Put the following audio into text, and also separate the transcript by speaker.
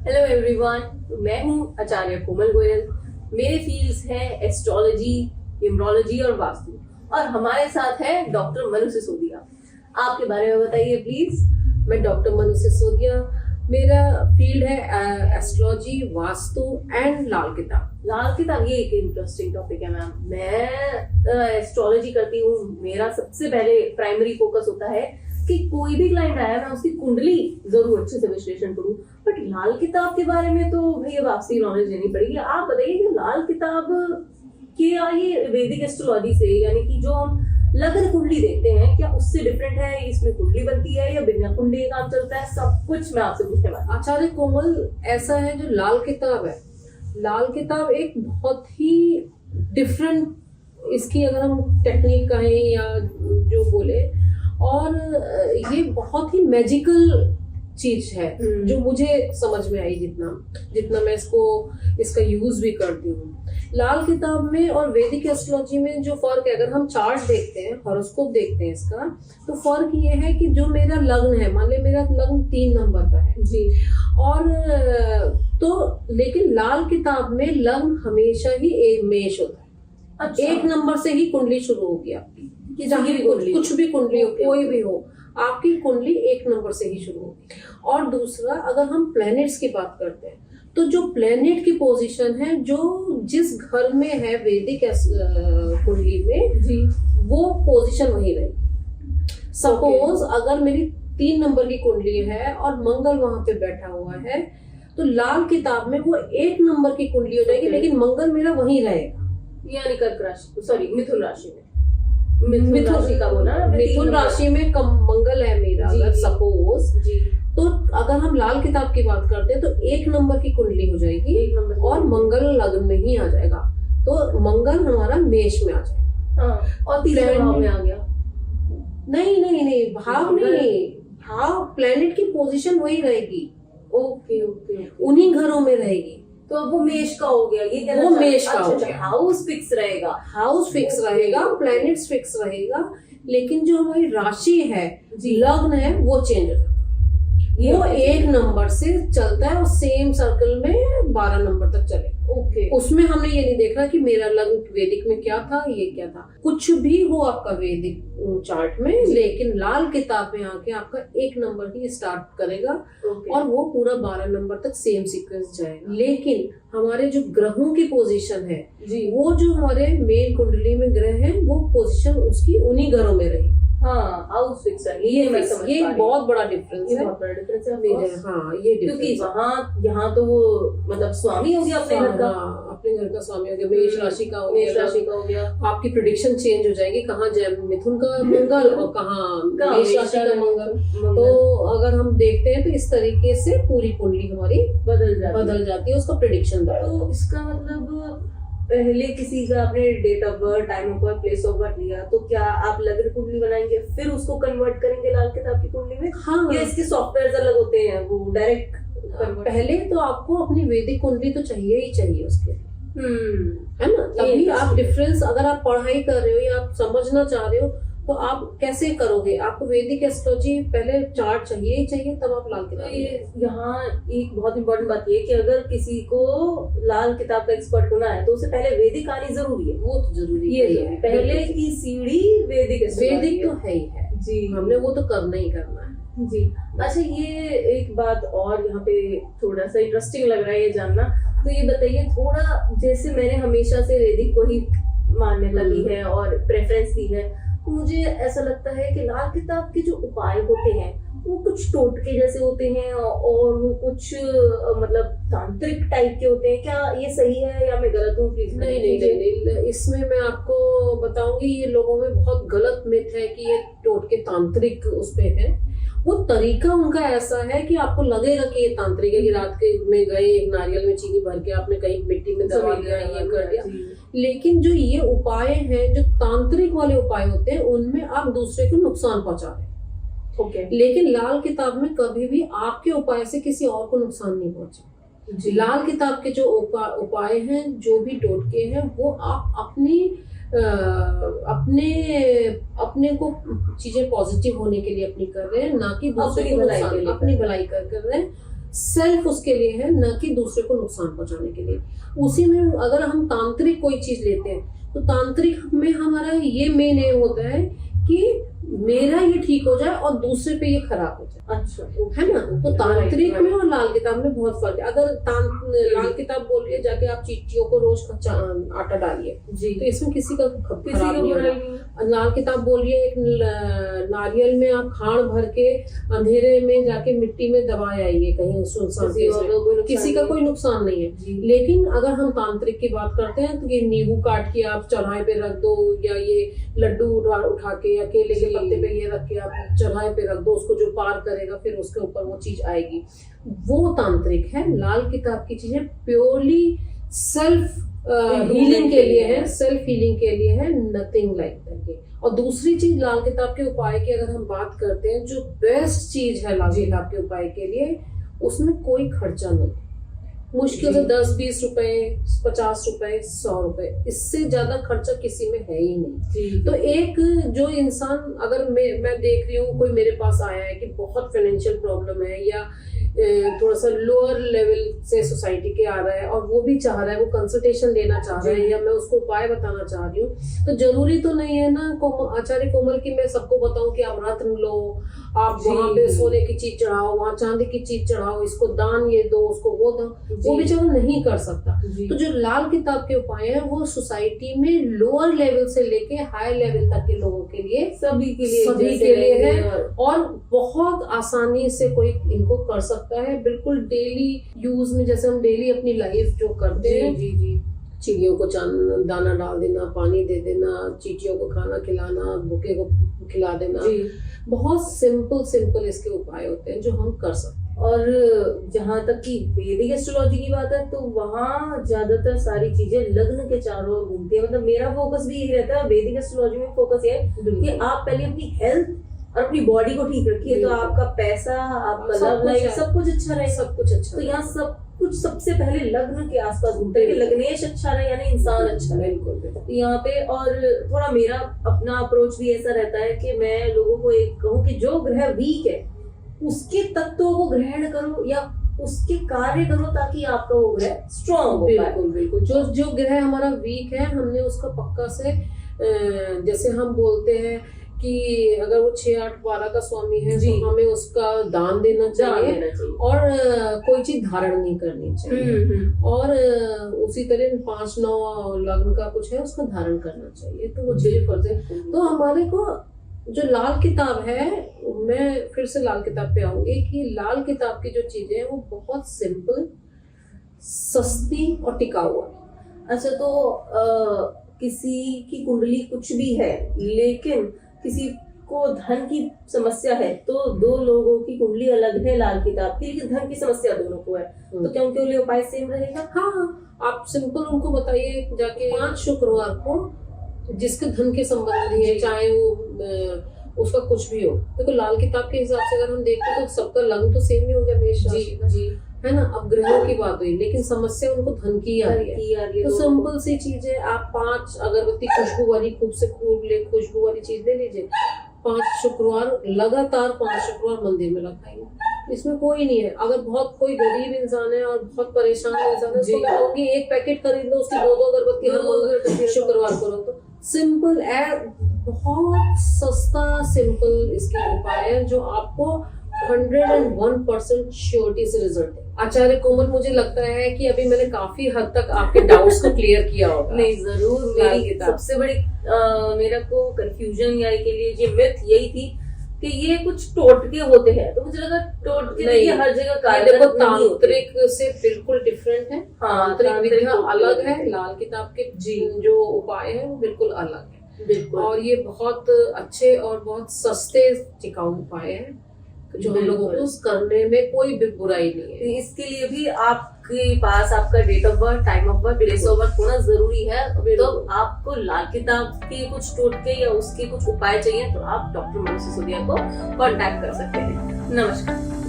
Speaker 1: Hello everyone, मैं हूँ आचार्य कोमल गोयल। मेरे फील्ड्स हैं एस्ट्रोलॉजी, न्यूमरोलॉजी और वास्तु, और हमारे साथ है डॉक्टर मनु सिसोदिया। आपके बारे में बताइए प्लीज।
Speaker 2: मैं डॉक्टर मनु सिसोदिया, मेरा फील्ड है एस्ट्रोलॉजी, वास्तु एंड लाल किताब।
Speaker 1: लाल किताब, ये एक इंटरेस्टिंग टॉपिक है मैम। मैं एस्ट्रोलॉजी करती हूँ। मेरा सबसे पहले प्राइमरी फोकस होता है कि कोई भी क्लाइंट आया मैं उसकी कुंडली जरूर अच्छे से विश्लेषण करूं, बट लाल किताब के बारे में तो भैया वापसी नॉलेज लेनी पड़ेगी। आप बताइए कि लाल किताब क्या ये वैदिक एस्ट्रोलॉजी से, यानी कि जो हम लग्न कुंडली देखते हैं, क्या उससे डिफरेंट है? इसमें कुंडली बनती है या बिना कुंडली का काम चलता है? सब कुछ मैं आपसे पूछने वाली।
Speaker 2: आचार्य कोमल, ऐसा है जो लाल किताब है, लाल किताब एक बहुत ही डिफरेंट, इसकी अगर हम टेक्निक कहें या जो बोले, और ये बहुत ही मैजिकल चीज है जो मुझे समझ में आई, जितना मैं इसका यूज भी करती हूँ। लाल किताब में और वैदिक एस्ट्रोलॉजी में जो फर्क है, अगर हम चार्ट देखते हैं, हॉरोस्कोप देखते हैं इसका, तो फर्क ये है कि जो मेरा लग्न है, मान ले मेरा लग्न 3 नंबर का है
Speaker 1: जी,
Speaker 2: और तो लेकिन लाल किताब में लग्न हमेशा ही एक मेष होता है।
Speaker 1: अच्छा।
Speaker 2: 1 नंबर से ही कुंडली शुरू होगी आपकी,
Speaker 1: जहाँ भी कुंडली,
Speaker 2: कुछ भी कुंडली हो, कोई भी हो, आपकी कुंडली 1 नंबर से ही शुरू होगी। और दूसरा, अगर हम प्लैनेट्स की बात करते हैं, तो जो प्लैनेट की पोजीशन है, जो जिस घर में है वैदिक कुंडली में
Speaker 1: जी,
Speaker 2: वो पोजीशन वही रहेगी। सपोज अगर मेरी 3 नंबर की कुंडली है और मंगल वहां पे बैठा हुआ है, तो लाल किताब में वो 1 नंबर की कुंडली हो जाएगी, लेकिन मंगल मेरा वहीं रहेगा।
Speaker 1: यानी कर्क राशि, सॉरी मिथुन राशि में, मिथुन राशि का बोला,
Speaker 2: मिथुन राशि में कम मंगल है मेरा, अगर सपोज
Speaker 1: जी,
Speaker 2: तो अगर हम लाल किताब की बात करते हैं तो 1 नंबर की कुंडली हो जाएगी,
Speaker 1: 1 नंबर
Speaker 2: और मंगल लग्न में ही आ जाएगा, तो मंगल हमारा मेष में आ जाएगा।
Speaker 1: हाँ, और तीसरे भाव में आ गया।
Speaker 2: नहीं, भाव नहीं, भाव प्लेनेट की पोजीशन वही रहेगी,
Speaker 1: ओके,
Speaker 2: उन्हीं घरों में रहेगी।
Speaker 1: तो अब वो मेष का हो गया, ये
Speaker 2: वो मेष का हो गया।
Speaker 1: हाउस फिक्स रहेगा,
Speaker 2: हाउस फिक्स रहेगा, प्लैनेट्स फिक्स रहेगा, लेकिन जो हमारी राशि है, लग्न है, वो चेंज हो जाता है। वो 1 नंबर से चलता है और सेम सर्कल में 12 नंबर तक चले।
Speaker 1: ओके,
Speaker 2: उसमें हमने ये नहीं देखा कि मेरा लग्न वैदिक में क्या था, ये क्या था, कुछ भी हो आपका वैदिक चार्ट में, लेकिन लाल किताब में आके आपका 1 नंबर ही स्टार्ट करेगा और वो पूरा 12 नंबर तक सेम सीक्वेंस जाएगा। लेकिन हमारे जो ग्रहों की पोजीशन है
Speaker 1: जी,
Speaker 2: वो जो हमारे मेन कुंडली में ग्रह है, वो पोजीशन उसकी उन्हीं घरों में रही।
Speaker 1: हाँ, हाउस फिक्स है। ये मैं समझ पा रही हूँ।
Speaker 2: बहुत बड़ा डिफरेंस है।
Speaker 1: बहुत बड़ा डिफरेंस है
Speaker 2: मेरे, हाँ, ये
Speaker 1: क्योंकि यहाँ तो वो मतलब स्वामी हो गया अपने घर का,
Speaker 2: अपने घर का स्वामी हो गया, मेष राशि का हो गया,
Speaker 1: मेष राशि का हो गया।
Speaker 2: आपकी प्रिडिक्शन चेंज हो जाएगी, कहाँ मिथुन का मंगल और कहाँ मेष राशि का मंगल। तो अगर हम देखते हैं तो इस तरीके से पूरी कुंडली हमारी बदल जाती है, उसका प्रिडिक्शन।
Speaker 1: तो इसका मतलब पहले किसी का आपने date of birth, time of birth, place of birth लिया, तो क्या आप लग्न कुंडली बनाएंगे फिर उसको कन्वर्ट करेंगे लाल किताब की कुंडली में?
Speaker 2: हाँ,
Speaker 1: या इसके सॉफ्टवेयर अलग होते हैं, वो डायरेक्ट?
Speaker 2: पहले तो आपको अपनी वैदिक कुंडली तो चाहिए ही चाहिए उसके लिए, है ना? तभी आप डिफरेंस, अगर आप पढ़ाई कर रहे हो या आप समझना चाह रहे हो, तो आप कैसे करोगे? आपको वैदिक एस्ट्रोलॉजी पहले चार्ट चाहिए ही चाहिए, तब आप लाल किताब।
Speaker 1: यहाँ एक बहुत इंपॉर्टेंट बात ये कि अगर किसी को लाल किताब का एक्सपर्ट होना है तो उसे पहले वैदिक आनी जरूरी है। वो तो जरूरी है, पहले की सीढ़ी वैदिक
Speaker 2: तो है ही है
Speaker 1: जी,
Speaker 2: हमने वो तो करना ही करना है
Speaker 1: जी। अच्छा, ये एक बात और यहाँ पे थोड़ा सा इंटरेस्टिंग लग रहा है ये जानना, तो ये बताइए थोड़ा, जैसे मैंने हमेशा से वैदिक को ही मान्यता दी है और प्रेफरेंस दी है, तो मुझे ऐसा लगता है कि लाल किताब के जो उपाय होते हैं वो कुछ टोटके जैसे होते हैं और वो कुछ मतलब तांत्रिक टाइप के होते हैं। क्या ये सही है या मैं गलत हूँ? प्लीज।
Speaker 2: नहीं, इसमें मैं आपको बताऊंगी, ये लोगों में बहुत गलत मिथ है कि ये टोटके तांत्रिक उस पे है। वो तरीका उनका ऐसा है कि आपको लगेगा कि ये तांत्रिक है, कि रात के में गए, एक नारियल में चीनी भर के आपने कहीं मिट्टी में दबा दिया, ये कर दिया। लेकिन जो ये उपाय हैं, जो तांत्रिक वाले उपाय होते हैं, उनमें आप दूसरे को नुकसान पहुंचा रहे हैं। लेकिन लाल किताब में कभी भी आपके उपाय से किसी और को नुकसान नहीं पहुंचे। लाल किताब के जो उपाय हैं, जो भी टोटके हैं, वो आप अपने को चीजें पॉजिटिव होने के लिए अपनी कर रहे हैं, ना कि दूसरे को अपनी भलाई कर रहे हैं। सेल्फ उसके लिए है, न कि दूसरे को नुकसान पहुंचाने के लिए। उसी में अगर हम तांत्रिक कोई चीज लेते हैं तो तांत्रिक में हमारा ये मेन एम होता है कि मेरा ये ठीक हो जाए और दूसरे पे ये खराब हो जाए।
Speaker 1: अच्छा,
Speaker 2: है ना? तो तांत्रिक में और लाल किताब में बहुत फर्क है। अगर लाल किताब बोल रही है जाके आप चींटियों को रोज आटा डालिए
Speaker 1: जी,
Speaker 2: तो इसमें किसी का खराब
Speaker 1: किसी को
Speaker 2: नहीं
Speaker 1: बुराई
Speaker 2: होगा।
Speaker 1: नहीं।
Speaker 2: लाल किताब बोल रही है एक नारियल में आप खाण भर के अंधेरे में जाके मिट्टी में दबाए आइए कहीं सुनसान
Speaker 1: किसी और को कोई नुकसान
Speaker 2: किसी का
Speaker 1: नहीं।
Speaker 2: कोई नुकसान नहीं है।
Speaker 1: जी।
Speaker 2: लेकिन अगर हम तांत्रिक की बात करते हैं तो ये नींबू काट के आप चढ़ाए पे रख दो, या ये लड्डू उठा के या केले के
Speaker 1: जी।
Speaker 2: पत्ते पे ये रख के आप चढ़ाए पे रख दो, उसको जो पार करेगा फिर उसके ऊपर वो चीज आएगी, वो तांत्रिक है। लाल किताब की चीजें प्योरली सेल्फ हीलिंग के लिए है, सेल्फ हीलिंग के लिए है, नथिंग लाइक दैट। और दूसरी चीज लाल किताब के उपाय की अगर हम बात करते हैं, जो बेस्ट चीज है लाल किताब के उपाय के लिए, उसमें कोई खर्चा नहीं। मुश्किल से 10-20 रुपए, 50 रुपए, 100 रुपए, इससे ज्यादा खर्चा किसी में है ही नहीं। तो एक जो इंसान, अगर मैं देख रही हूँ कोई मेरे पास आया है कि बहुत फाइनेंशियल प्रॉब्लम है या थोड़ा सा लोअर लेवल से सोसाइटी के आ रहा है और वो भी चाह रहा है, वो कंसल्टेशन लेना चाह रहा है, या मैं उसको उपाय बताना चाह रही हूँ, तो जरूरी तो नहीं है ना आचार्य कोमल की मैं सबको बताऊं कि आप रत्न लो, आप वहां पे सोने की चीज चढ़ाओ, वहां चांदी की चीज चढ़ाओ, इसको दान ये दो, उसको वो दो, वो बेचारा नहीं कर सकता। तो जो लाल किताब के उपाय है वो सोसाइटी में लोअर लेवल से लेके हाई लेवल तक के लोगों के लिए,
Speaker 1: सभी के लिए
Speaker 2: है, और बहुत आसानी से कोई इनको कर सकता है। बिल्कुल डेली यूज में, जैसे हम डेली अपनी लाइफ जो करते हैं,
Speaker 1: जी,
Speaker 2: चिड़ियों को दाना डाल देना, पानी दे देना, चींटियों को खाना खिलाना, भूखे को खिला देना, बहुत सिंपल इसके उपाय होते हैं जो हम कर सकते हैं।
Speaker 1: और जहाँ तक कि वैदिक एस्ट्रोलॉजी की बात है तो वहाँ ज्यादातर सारी चीजें लग्न के चारों ओर घूमती है। मतलब मेरा फोकस भी यही रहता है, वैदिक एस्ट्रोलॉजी में फोकस ये है कि आप पहले अपनी हेल्थ और अपनी बॉडी को ठीक रखिए, तो आपका पैसा, आपका लव लाइफ, सब कुछ अच्छा रहे।
Speaker 2: सब कुछ अच्छा।
Speaker 1: तो यहाँ सब कुछ सबसे पहले लग्न के आसपास घूमता है कि लग्नेश अच्छा रहे यानी इंसान अच्छा रहे। तो यहाँ पे और थोड़ा मेरा अपना अप्रोच भी ऐसा रहता है कि मैं लोगों को एक कहूँ कि जो ग्रह वीक है उसके तत्वों को ग्रहण करो या उसके कार्य करो ताकि आपका वो ग्रह स्ट्रॉन्ग हो पाए।
Speaker 2: बिल्कुल। जो ग्रह हमारा वीक है, हमने उसका पक्का से, जैसे हम बोलते हैं कि अगर वो 6, 8, 12 का स्वामी है तो हमें उसका दान देना चाहिए और कोई चीज धारण नहीं करनी चाहिए। और उसी तरह 5, 9 लग्न का कुछ है उसका धारण करना चाहिए। तो वो चीजें करते हैं। तो हमारे को जो लाल किताब है, मैं फिर से लाल किताब पे आऊंगी कि लाल किताब की जो चीजें हैं वो बहुत सिंपल, सस्ती और टिकाऊ है।
Speaker 1: अच्छा, तो किसी की कुंडली कुछ भी है लेकिन किसी को धन की समस्या है, तो 2 लोगों की कुंडली अलग है लाल किताब की, लेकिन धन की समस्या दोनों को है, तो क्या उनके लिए उपाय सेम रहेगा?
Speaker 2: हाँ, आप सिंपल उनको बताइए जाके 5 शुक्रवार को जिसके धन के संबंधी है, चाहे वो उसका कुछ भी हो। देखो लाल किताब के हिसाब से अगर हम देखते तो सबका लग्न तो सेम ही हो गया, मेष राशि का, है ना। अब ग्रहों की बात हुई, लेकिन समस्या उनको धन की आ रही है। तो सिंपल सी चीज है, आप 5 अगरबत्ती खुशबू वाली खुशबू वाली चीज ले लीजिए, 5 शुक्रवार लगातार 5 शुक्रवार मंदिर में रखाइए। इसमें कोई नहीं है। अगर बहुत कोई गरीब इंसान है और बहुत परेशान इंसान है, उसको मैं कहूँगी 1 पैकेट खरीद लो, उसकी 2 अगरबत्ती हर शुक्रवार को रख दो। सिंपल बहुत सस्ता सिंपल इसके उपाय है जो आपको 101% श्योरिटी से रिजल्ट है। आचार्य कोमल, मुझे लगता है कि अभी मैंने काफी हद तक आपके डाउट्स को क्लियर किया होगा।
Speaker 1: नहीं, जरूर। मेरी सबसे बड़ी मेरा को कंफ्यूजन या के लिए ये मिथ यही थी कि ये कुछ टोटके होते हैं, तो मुझे लगा टोटके नहीं, ये हर जगह कारगर
Speaker 2: देखो तांत्रिक से बिल्कुल डिफरेंट है। तांत्रिक विद्या अलग है, लाल किताब के जो उपाय है वो बिल्कुल अलग है। और ये बहुत अच्छे और बहुत सस्ते टिकाऊ उपाय है जो हम लोगों को करने में कोई भी बुराई नहीं है।
Speaker 1: इसके लिए भी आपके पास आपका date of birth, time of birth, place of birth होना जरूरी है। तो आपको लाल किताब के कुछ टोटके या उसके कुछ उपाय चाहिए तो आप डॉक्टर मनु सिसोदिया को कांटेक्ट कर सकते हैं। नमस्कार।